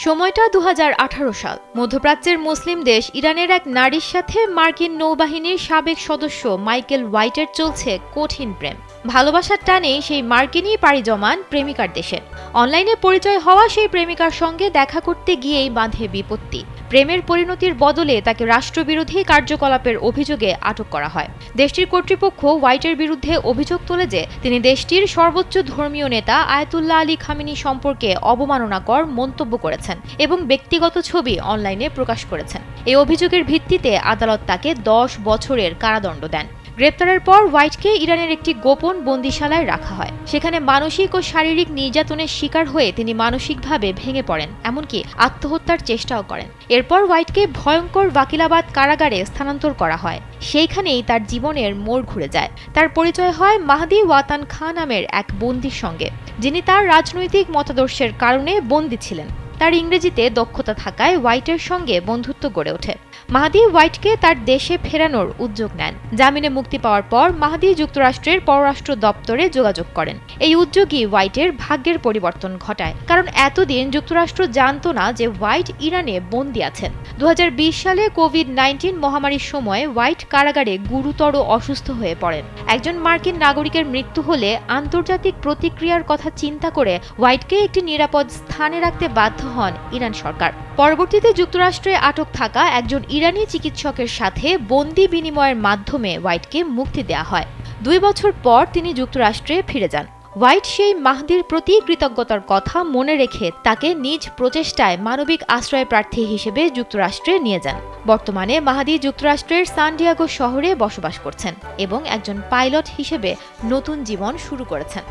সময়টা ২০১৮ সাল। মধ্যপ্রাচ্যের মুসলিম দেশ ইরানের এক নারীর সাথে মার্কিন নৌবাহিনীর সাবেক সদস্য মাইকেল হোয়াইটের চলছে কঠিন প্রেম। ভালোবাসার টানে সেই মার্কিনই পাড়ি জমান প্রেমিকার দেশে। অনলাইনে পরিচয় হওয়া সেই প্রেমিকার সঙ্গে দেখা করতে গিয়েই বাঁধে বিপত্তি। প্রেমের পরিণতির বদলে তাকে রাষ্ট্রবিরোধী কার্যকলাপের অভিযোগে আটক করা হয়। দেশটির কর্তৃপক্ষ হোয়াইটের বিরুদ্ধে অভিযোগ তোলে যে তিনি দেশটির সর্বোচ্চ ধর্মীয় নেতা আয়াতুল্লাহ আলী খামেনি সম্পর্কে অবমাননাকর মন্তব্য করেছেন এবং ব্যক্তিগত ছবি অনলাইনে প্রকাশ করেছেন। এই অভিযোগের ভিত্তিতে আদালত তাকে ১০ বছরের কারাদণ্ড দেন। গ্রেপ্তারের পর হোয়াইটকে ইরানের একটি গোপন বন্দিশালায় রাখা হয়। সেখানে মানসিক ও শারীরিক নির্যাতনের শিকার হয়ে তিনি মানসিকভাবে ভেঙে পড়েন, এমনকি আত্মহত্যার চেষ্টাও করেন। এরপর হোয়াইটকে ভয়ঙ্কর ওয়াকিলাবাদ কারাগারে স্থানান্তর করা হয়। সেইখানেই তার জীবনের মোড় ঘুরে যায়। তার পরিচয় হয় মাহদি ওয়াতান খাঁ নামের এক বন্দীর সঙ্গে, যিনি তার রাজনৈতিক মতাদর্শের কারণে বন্দী ছিলেন। তার ইংরেজিতে দক্ষতা থাকায় হোয়াইটের সঙ্গে বন্ধুত্ব গড়ে ওঠে। মাহদি হোয়াইটকে তার দেশে ফেরানোর উদ্যোগ নেন। জামিনে মুক্তি পাওয়ার পর মাহদি যুক্তরাষ্ট্রের পররাষ্ট্র দপ্তরে যোগাযোগ করেন। এই উদ্যোগই হোয়াইটের ভাগ্যের পরিবর্তন ঘটায়, কারণ এতদিন যুক্তরাষ্ট্র জানত না যে হোয়াইট ইরানে বন্দী আছেন। ২০২০ সালে কোভিড-১৯ মহামারীর সময় হোয়াইট কারাগারে গুরুতর অসুস্থ হয়ে পড়েন। একজন মার্কিন নাগরিকের মৃত্যু হলে আন্তর্জাতিক প্রতিক্রিয়ার কথা চিন্তা করে হোয়াইটকে একটি নিরাপদ স্থানে রাখতে বাধ্য হন ইরান সরকার। পরবর্তীতে যুক্তরাষ্ট্রে আটক থাকা একজন ইরানি চিকিৎসকের সাথে বন্দি বিনিময়ের মাধ্যমে হোয়াইটকে মুক্তি দেওয়া হয়। ২ বছর পর তিনি যুক্তরাষ্ট্রে ফিরে যান। হোয়াইট সেই মাহদির প্রতি কৃতজ্ঞতার কথা মনে রেখে তাকে নিজ প্রচেষ্টায় মানবিক আশ্রয় প্রার্থী হিসেবে যুক্তরাষ্ট্রে নিয়ে যান। বর্তমানে মাহদি যুক্তরাষ্ট্রের সান ডিয়েগো শহরে বসবাস করছেন এবং একজন পাইলট হিসেবে নতুন জীবন শুরু করেছেন।